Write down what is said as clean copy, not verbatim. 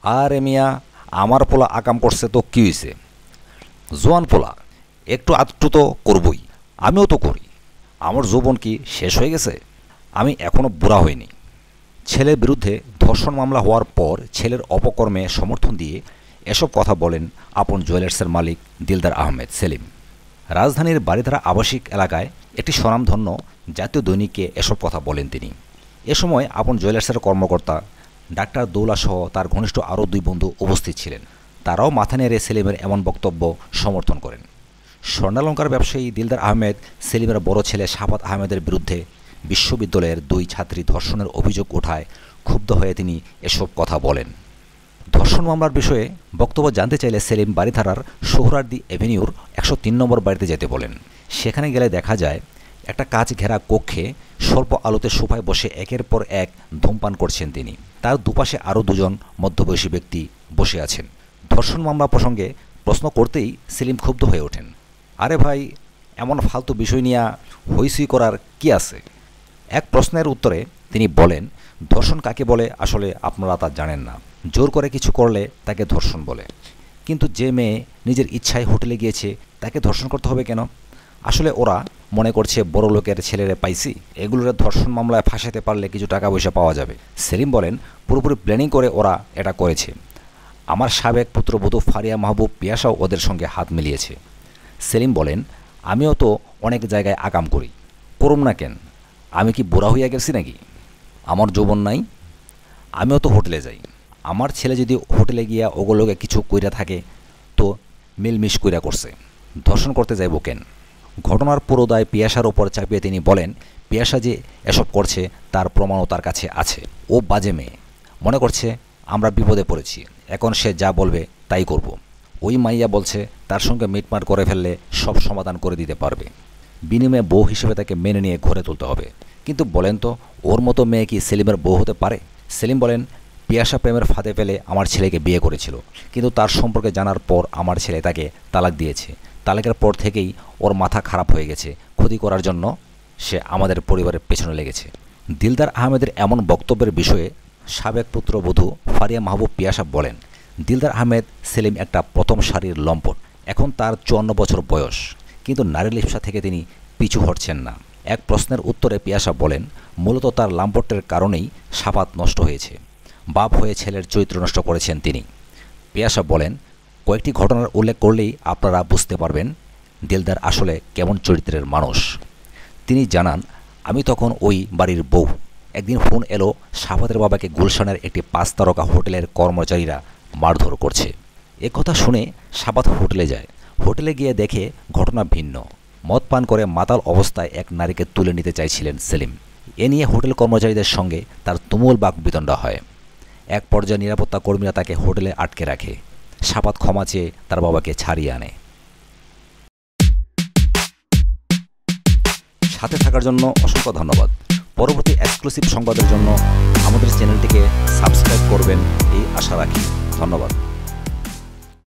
আরে মিয়া, আমার পোলা আকাম করছে তো কি হয়েছে? জোয়ান পোলা, একটু আধটু তো করবই। আমিও তো করি। আমার যৌবন কি শেষ হয়ে গেছে? আমি এখনও বুড়া হইনি। ছেলের বিরুদ্ধে ধর্ষণ মামলা হওয়ার পর ছেলের অপকর্মে সমর্থন দিয়ে এসব কথা বলেন আপন জুয়েলার্সের মালিক দিলদার আহমেদ সেলিম। রাজধানীর বারিধারা আবাসিক এলাকায় একটি স্বনামধন্য জাতীয় দৈনিককে এসব কথা বলেন তিনি। এ সময় আপন জুয়েলার্সের কর্মকর্তা ডাক্তার দৌলা সহ তার ঘনিষ্ঠ আরও 2 বন্ধু উপস্থিত ছিলেন। তারাও মাথা নেড়ে সেলিমের এমন বক্তব্য সমর্থন করেন। স্বর্ণালংকার ব্যবসায়ী দিলদার আহমেদ সেলিমের বড় ছেলে শাফাত আহমেদের বিরুদ্ধে বিশ্ববিদ্যালয়ের 2 ছাত্রী ধর্ষণের অভিযোগ ওঠায় ক্ষুব্ধ হয়ে তিনি এসব কথা বলেন। ধর্ষণ মামলার বিষয়ে বক্তব্য জানতে চাইলে সেলিম বারিধারার সোহরাওয়ার্দী এভিনিউর 103 নম্বর বাড়িতে যেতে বলেন। সেখানে গেলে দেখা যায় একটা কাচ ঘেরা কক্ষে স্বল্প আলোতে সোফায় বসে একের পর এক ধূমপান করছেন তিনি। তার দুপাশে আরও 2 জন মধ্যবয়সী ব্যক্তি বসে আছেন। ধর্ষণ মামলা প্রসঙ্গে প্রশ্ন করতেই সেলিম ক্ষুব্ধ হয়ে ওঠেন। আরে ভাই, এমন ফালতু বিষয় নিয়ে হইচই করার কি আছে? এক প্রশ্নের উত্তরে তিনি বলেন, ধর্ষণ কাকে বলে আসলে আপনারা তা জানেন না। জোর করে কিছু করলে তাকে ধর্ষণ বলে। কিন্তু যে মেয়ে নিজের ইচ্ছায় হোটেলে গিয়েছে তাকে ধর্ষণ করতে হবে কেন? আসলে ওরা মনে করছে বড় লোকের ছেলেরে পাইছি, এগুলোর ধর্ষণ মামলায় ফাঁসাতে পারলে কিছু টাকা পয়সা পাওয়া যাবে। সেলিম বলেন, পুরোপুরি প্ল্যানিং করে ওরা এটা করেছে। আমার সাবেক পুত্রবধূ ফারিয়া মাহবুব পিয়াসাও ওদের সঙ্গে হাত মিলিয়েছে। সেলিম বলেন, আমিও তো অনেক জায়গায় আকাম করি, করুম না কেন? আমি কি বুড়া হইয়া গেছি নাকি? আমার যৌবন নাই? আমিও তো হোটেলে যাই। আমার ছেলে যদি হোটেলে গিয়া ওগুলোকে কিছু কইরা থাকে তো মিলমিশ কইরা করছে, ধর্ষণ করতে যাইব কেন? ঘটনার পুরো দায় পিয়াসার ওপর চাপিয়ে তিনি বলেন, পিয়াসা যে এসব করছে তার প্রমাণও তার কাছে আছে। ও বাজে মেয়ে, মনে করছে আমরা বিপদে পড়েছি, এখন সে যা বলবে তাই করব। ওই মাইয়া বলছে তার সঙ্গে মিটমাট করে ফেললে সব সমাধান করে দিতে পারবে, বিনিময়ে বউ হিসেবে তাকে মেনে নিয়ে ঘরে তুলতে হবে। কিন্তু বলেন তো, ওর মতো মেয়ে কি সেলিমের বউ হতে পারে? সেলিম বলেন, পিয়াসা প্রেমের ফাঁদে ফেলে আমার ছেলেকে বিয়ে করেছিল, কিন্তু তার সম্পর্কে জানার পর আমার ছেলে তাকে তালাক দিয়েছে। তালাকের পর থেকেই ওর মাথা খারাপ হয়ে গেছে। ক্ষতি করার জন্য সে আমাদের পরিবারের পেছনে লেগেছে। দিলদার আহমেদের এমন বক্তব্যের বিষয়ে সাবেক পুত্রবধূ ফারিয়া মাহবুব পিয়াসা বলেন, দিলদার আহমেদ সেলিম একটা প্রথম সারির লম্পট। এখন তার 54 বছর বয়স, কিন্তু নারী লিপ্সা থেকে তিনি পিছু হটছেন না। এক প্রশ্নের উত্তরে পিয়াসা বলেন, মূলত তার লাম্পটের কারণেই শাফাত নষ্ট হয়েছে। বাপ হয়ে ছেলের চরিত্র নষ্ট করেছেন তিনি। পিয়াসা বলেন, কয়েকটি ঘটনার উল্লেখ করলেই আপনারা বুঝতে পারবেন দিলদার আসলে কেমন চরিত্রের মানুষ। তিনি জানান, আমি তখন ওই বাড়ির বউ। একদিন ফোন এলো, শাফাতের বাবাকে গুলশানের একটি 5 তারকা হোটেলের কর্মচারীরা মারধর করছে। একথা শুনে শাফাত হোটেলে যায়। হোটেলে গিয়ে দেখে ঘটনা ভিন্ন। মদ পান করে মাতাল অবস্থায় এক নারীকে তুলে নিতে চাইছিলেন সেলিম। এ নিয়ে হোটেল কর্মচারীদের সঙ্গে তার তুমুল বাকবিতণ্ডা হয়। এক পর্যায়ে নিরাপত্তা কর্মীরা তাকে হোটেলে আটকে রাখে। শাফাত ক্ষমা চেয়ে তার বাবাকে ছাড়িয়ে আনে। সাথে থাকার জন্য অসংখ্য ধন্যবাদ। পরবর্তী এক্সক্লুসিভ সংবাদের জন্য আমাদের চ্যানেলটিকে সাবস্ক্রাইব করবেন এই আশা রাখি। ধন্যবাদ।